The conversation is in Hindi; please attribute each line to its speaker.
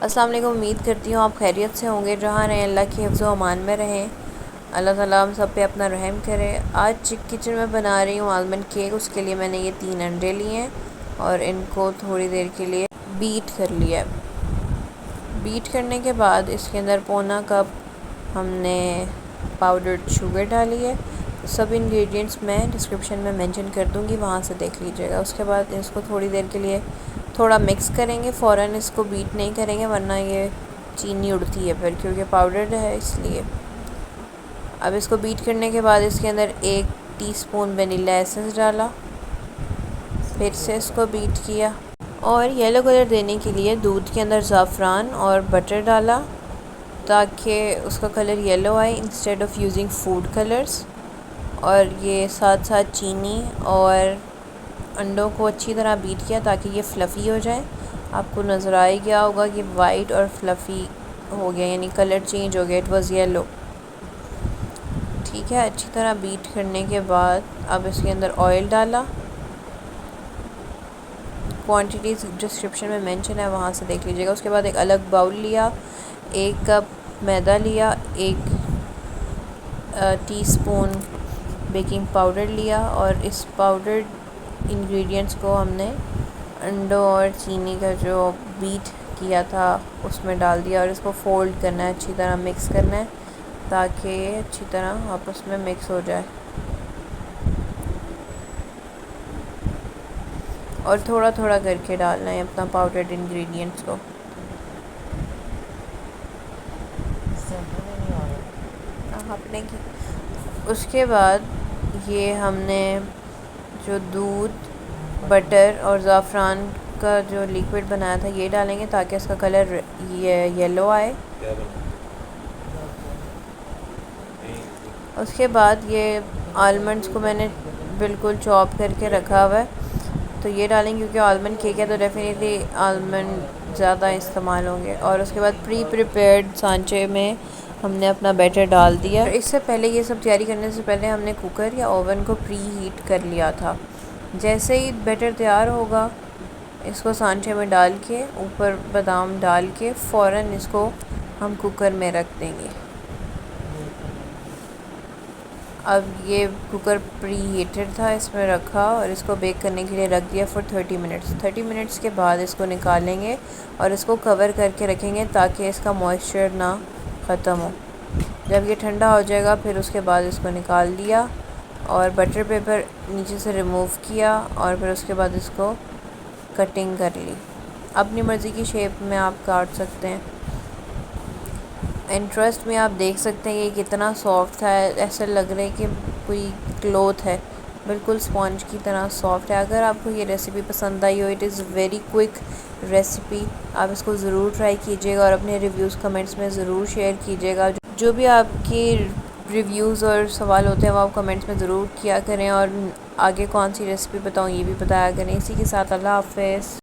Speaker 1: अस्सलाम वालेकुम। उम्मीद करती हूँ आप खैरियत से होंगे। जहाँ रहें अल्लाह की हिफ्ज़ व अमान में रहें। अल्लाह ताला हम सब पे अपना रहम करे। आज किचन में बना रही हूँ आलमंड केक। उसके लिए मैंने ये 3 अंडे लिए हैं और इनको थोड़ी देर के लिए बीट कर लिया है। बीट करने के बाद इसके अंदर पौना कप हमने पाउडर्ड शुगर डाली है। सब इंग्रेडिएंट्स मैं डिस्क्रिप्शन में मेंशन कर दूँगी, वहाँ से देख लीजिएगा। उसके बाद इसको थोड़ी देर के लिए थोड़ा मिक्स करेंगे। फ़ौरन इसको बीट नहीं करेंगे वरना ये चीनी उड़ती है फिर, क्योंकि पाउडर्ड है इसलिए। अब इसको बीट करने के बाद इसके अंदर 1 टीस्पून वनीला एसेंस डाला, फिर से इसको बीट किया और येलो कलर देने के लिए दूध के अंदर ज़ाफ़रान और बटर डाला ताकि उसका कलर येलो आए instead of using food colours. और ये साथ साथ चीनी और अंडों को अच्छी तरह बीट किया ताकि ये फ्लफ़ी हो जाए। आपको नज़र आ ही गया होगा कि वाइट और फ्लफ़ी हो गया, यानी कलर चेंज हो गया, इट वाज़ येलो। ठीक है, अच्छी तरह बीट करने के बाद अब इसके अंदर ऑयल डाला। क्वांटिटीज़ डिस्क्रिप्शन में मेंशन है, वहाँ से देख लीजिएगा। उसके बाद एक अलग बाउल लिया, 1 कप मैदा लिया, 1 टीस्पून बेकिंग पाउडर लिया और इस पाउडर्ड इंग्रेडिएंट्स को हमने अंडों और चीनी का जो बीट किया था उसमें डाल दिया और इसको फोल्ड करना है, अच्छी तरह मिक्स करना है ताकि ये अच्छी तरह आपस में मिक्स हो जाए। और थोड़ा थोड़ा करके डालना है अपना पाउडर्ड इंग्रेडिएंट्स को। आपने की उसके बाद ये हमने जो दूध, बटर और ज़ाफ़रान का जो लिक्विड बनाया था ये डालेंगे ताकि इसका कलर येलो आए। उसके बाद ये आलमंड्स को मैंने बिल्कुल चॉप करके रखा हुआ है, तो ये डालेंगे क्योंकि आलमंड केक है तो डेफिनेटली आलमंड ज़्यादा इस्तेमाल होंगे। और उसके बाद प्री प्रिपेयर्ड सांचे में हमने अपना बैटर डाल दिया। इससे पहले ये सब तैयारी करने से पहले हमने कुकर या ओवन को प्री हीट कर लिया था। जैसे ही बैटर तैयार होगा इसको सांचे में डाल के ऊपर बादाम डाल के फ़ौरन इसको हम कुकर में रख देंगे। अब ये कुकर प्री हीटेड था, इसमें रखा और इसको बेक करने के लिए रख दिया फॉर 30 मिनट्स। 30 मिनट्स के बाद इसको निकालेंगे और इसको कवर करके रखेंगे ताकि इसका मॉइस्चर ना ख़त्म हो। जब ये ठंडा हो जाएगा फिर उसके बाद इसको निकाल दिया और बटर पेपर नीचे से रिमूव किया और फिर उसके बाद इसको कटिंग कर ली। अपनी मर्ज़ी की शेप में आप काट सकते हैं। इंटरेस्ट में आप देख सकते हैं ये कितना सॉफ्ट है, ऐसा लग रहा है कि कोई क्लॉथ है, बिल्कुल स्पॉन्ज की तरह सॉफ्ट है। अगर आपको ये रेसिपी पसंद आई हो, it is very quick recipe, आप इसको ज़रूर ट्राई कीजिएगा और अपने रिव्यूज़ कमेंट्स में ज़रूर शेयर कीजिएगा। जो भी आपकी रिव्यूज़ और सवाल होते हैं वो आप कमेंट्स में ज़रूर किया करें और आगे कौन सी रेसिपी बताऊँ ये भी बताया करें। इसी के साथ अल्लाह हाफ़िज़।